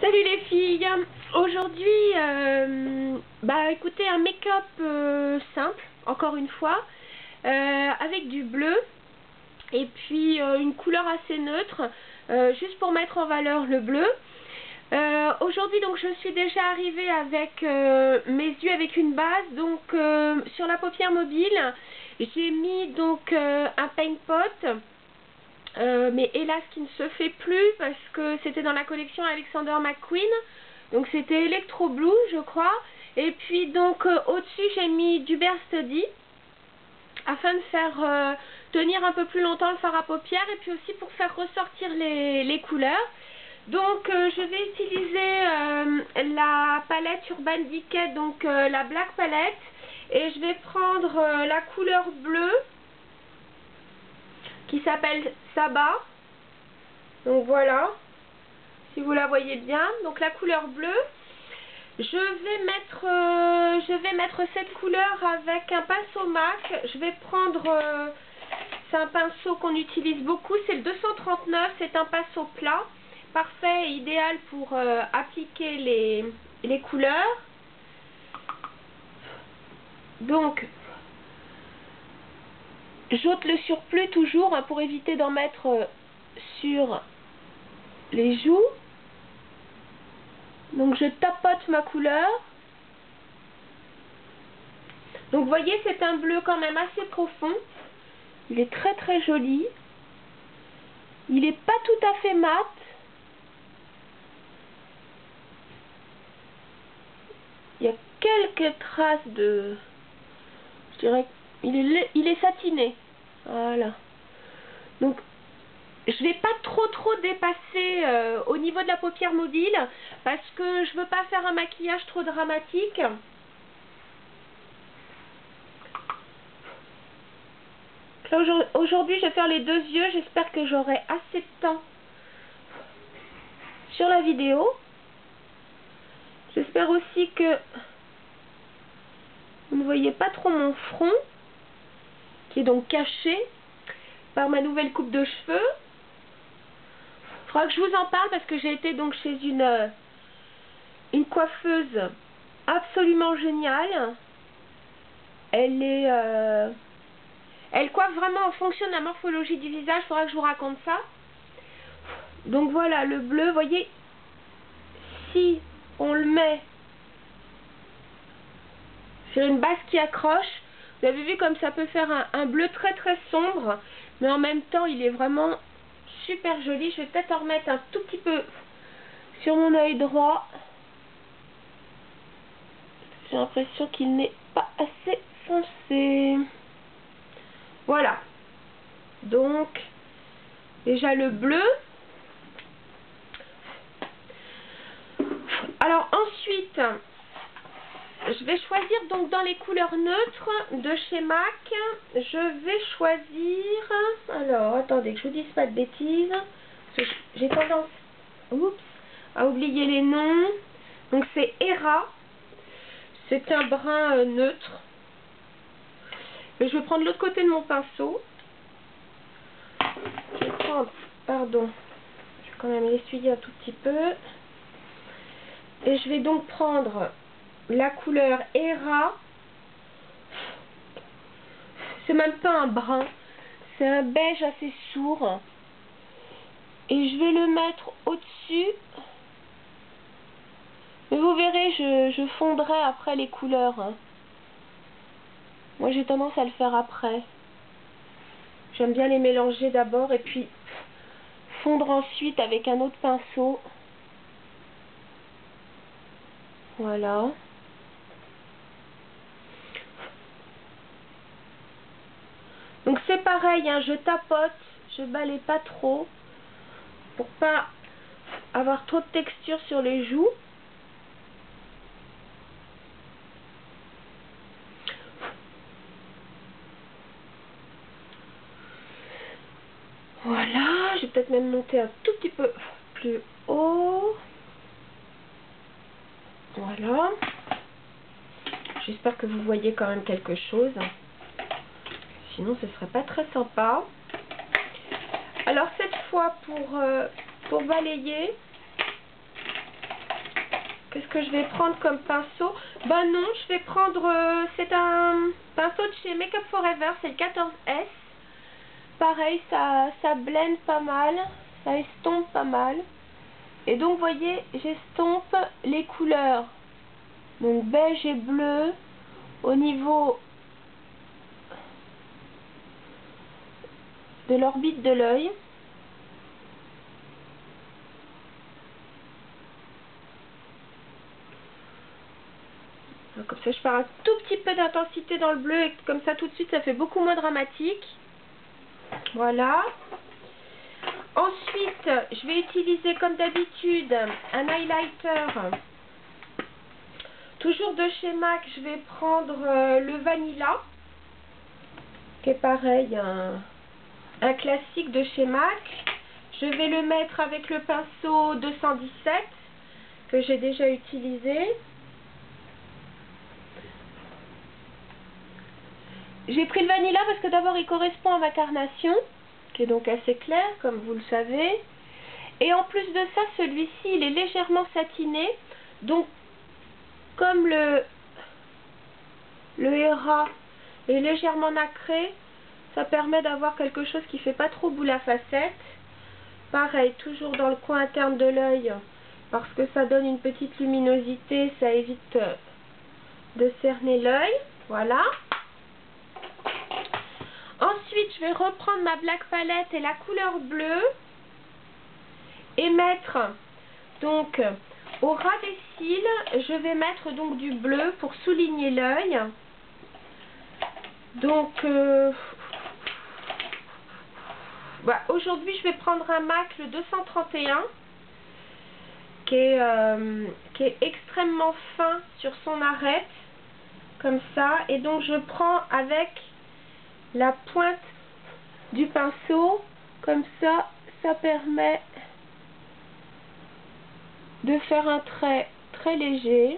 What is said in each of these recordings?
Salut les filles. Aujourd'hui, écoutez, un make-up simple, encore une fois, avec du bleu et puis une couleur assez neutre, juste pour mettre en valeur le bleu. Aujourd'hui, donc, je suis déjà arrivée avec mes yeux avec une base. Donc, sur la paupière mobile, j'ai mis donc un paint pot. Mais hélas qui ne se fait plus parce que c'était dans la collection Alexander McQueen, donc c'était Electro Blue je crois. Et puis donc au-dessus j'ai mis du Bear Study afin de faire tenir un peu plus longtemps le fard à paupières et puis aussi pour faire ressortir les couleurs. Donc je vais utiliser la palette Urban Decay, donc la Black Palette, et je vais prendre la couleur bleue qui s'appelle Saba. Donc voilà, si vous la voyez bien, donc la couleur bleue. Je vais mettre cette couleur avec un pinceau MAC. Je vais prendre, c'est un pinceau qu'on utilise beaucoup, c'est le 239, c'est un pinceau plat, parfait et idéal pour appliquer les couleurs. Donc, j'ôte le surplus toujours pour éviter d'en mettre sur les joues. Donc je tapote ma couleur. Donc vous voyez, c'est un bleu quand même assez profond. Il est très très joli. Il n'est pas tout à fait mat. Il y a quelques traces de... Je dirais il est satiné. Voilà. Donc je vais pas trop dépasser au niveau de la paupière mobile parce que je veux pas faire un maquillage trop dramatique. Aujourd'hui je vais faire les deux yeux, j'espère que j'aurai assez de temps sur la vidéo. J'espère aussi que vous ne voyez pas trop mon front qui est donc caché par ma nouvelle coupe de cheveux. Il faudra que je vous en parle parce que j'ai été donc chez une coiffeuse absolument géniale. Elle coiffe vraiment en fonction de la morphologie du visage. Il faudra que je vous raconte ça. Donc voilà, le bleu, vous voyez, si on le met sur une base qui accroche, vous avez vu comme ça peut faire un bleu très très sombre, mais en même temps il est vraiment super joli. Je vais peut-être en remettre un tout petit peu sur mon œil droit. J'ai l'impression qu'il n'est pas assez foncé. Voilà. Donc, déjà le bleu. Alors ensuite, je vais choisir donc dans les couleurs neutres de chez MAC. Je vais choisir... Alors, attendez que je vous dise pas de bêtises. J'ai tendance à oublier les noms. Donc c'est Hera. C'est un brun neutre. Mais je vais prendre l'autre côté de mon pinceau. Je vais prendre, pardon, je vais quand même l'essuyer un tout petit peu. Et je vais donc prendre la couleur Hera. C'est même pas un brun, c'est un beige assez sourd. Et je vais le mettre au-dessus. Mais vous verrez, je fondrai après les couleurs. Moi j'ai tendance à le faire après. J'aime bien les mélanger d'abord et puis fondre ensuite avec un autre pinceau. Voilà. Donc c'est pareil, je tapote, je balaye pas trop pour pas avoir trop de texture sur les joues. Voilà, je vais peut-être même monter un tout petit peu plus haut. Voilà. J'espère que vous voyez quand même quelque chose. Sinon, ce serait pas très sympa. Alors, cette fois, pour balayer, Qu'est-ce que je vais prendre comme pinceau? Bah non, je vais prendre... c'est un pinceau de chez Make Up Forever, c'est le 14S. Pareil, ça blende pas mal, ça estompe pas mal. Et donc, vous voyez, j'estompe les couleurs. Donc, beige et bleu au niveau de l'orbite de l'œil. Comme ça, je pars un tout petit peu d'intensité dans le bleu et comme ça, tout de suite, ça fait beaucoup moins dramatique. Voilà. Ensuite, je vais utiliser comme d'habitude un highlighter. Toujours de chez MAC, je vais prendre le Vanilla, qui est pareil, un classique de chez MAC. Je vais le mettre avec le pinceau 217 que j'ai déjà utilisé. J'ai pris le Vanilla parce que d'abord il correspond à ma carnation, qui est donc assez clair, comme vous le savez. Et en plus de ça, celui-ci, il est légèrement satiné. Donc, comme le Hera est légèrement nacré, ça permet d'avoir quelque chose qui fait pas trop boule à facettes. Pareil, toujours dans le coin interne de l'œil, parce que ça donne une petite luminosité, ça évite de cerner l'œil. Voilà. Ensuite, je vais reprendre ma Black Palette et la couleur bleue et mettre donc au ras des cils, je vais mettre donc du bleu pour souligner l'œil. Donc aujourd'hui, je vais prendre un MAC le 231 qui est extrêmement fin sur son arête, comme ça. Et donc, je prends avec la pointe du pinceau, comme ça, ça permet de faire un trait très léger.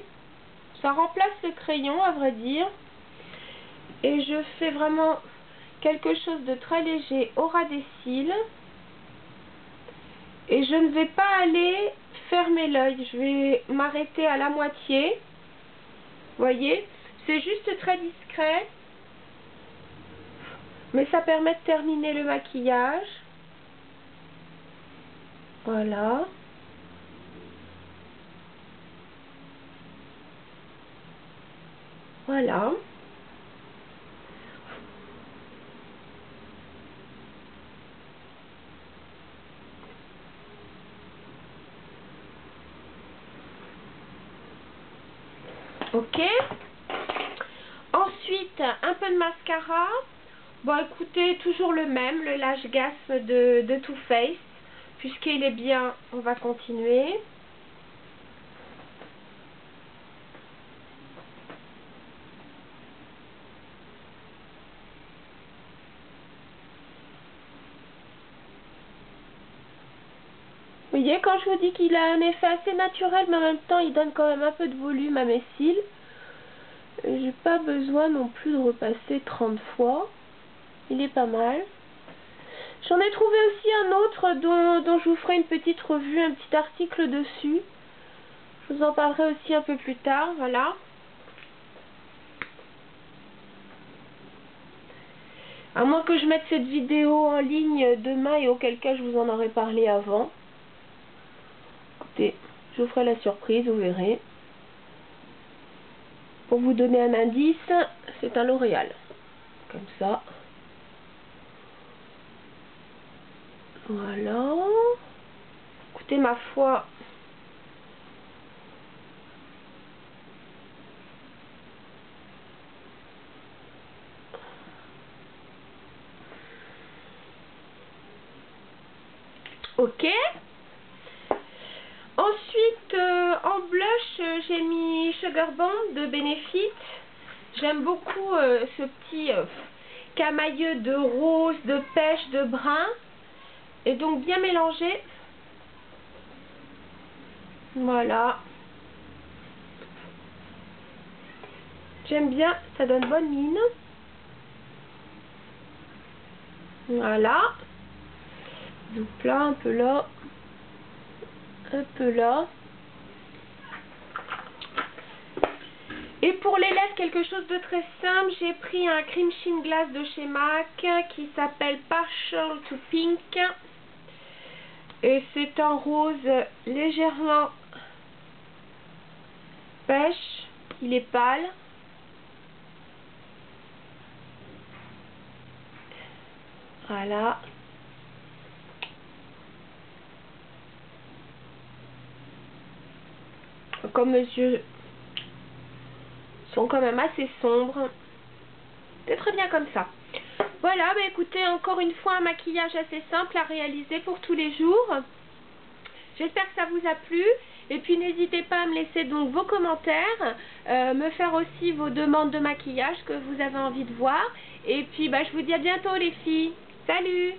Ça remplace le crayon, à vrai dire. Et je fais vraiment quelque chose de très léger au ras des cils. Et je ne vais pas aller fermer l'œil. Je vais m'arrêter à la moitié. Vous voyez, c'est juste très discret. Mais ça permet de terminer le maquillage. Voilà. Voilà. Ok. Ensuite, un peu de mascara. Bon, écoutez, toujours le même, le Lash Gas de Too Faced. Puisqu'il est bien, on va continuer. Vous voyez, quand je vous dis qu'il a un effet assez naturel, mais en même temps, il donne quand même un peu de volume à mes cils. J'ai pas besoin non plus de repasser 30 fois. Il est pas mal. J'en ai trouvé aussi un autre dont je vous ferai une petite revue, un petit article dessus. Je vous en parlerai aussi un peu plus tard, voilà. À moins que je mette cette vidéo en ligne demain et auquel cas je vous en aurais parlé avant. Écoutez, je vous ferai la surprise, vous verrez. Pour vous donner un indice, c'est un L'Oréal. Comme ça. Voilà. Écoutez, ma foi, ok. Ensuite, en blush, j'ai mis Sugar Bomb de Benefit. J'aime beaucoup ce petit camailleux de rose, de pêche, de brun. Et donc bien mélangé. Voilà. J'aime bien, ça donne bonne mine. Voilà. Donc là, un peu là. Un peu là. pour les lèvres, quelque chose de très simple. J'ai pris un Cream Sheen Glass de chez MAC qui s'appelle Partial to Pink. Et c'est en rose légèrement pêche. Il est pâle. Voilà. Comme mes yeux sont quand même assez sombres, c'est très bien comme ça. Voilà, bah écoutez, encore une fois un maquillage assez simple à réaliser pour tous les jours. J'espère que ça vous a plu. Et puis n'hésitez pas à me laisser donc vos commentaires, me faire aussi vos demandes de maquillage que vous avez envie de voir. Et puis bah, je vous dis à bientôt les filles. Salut!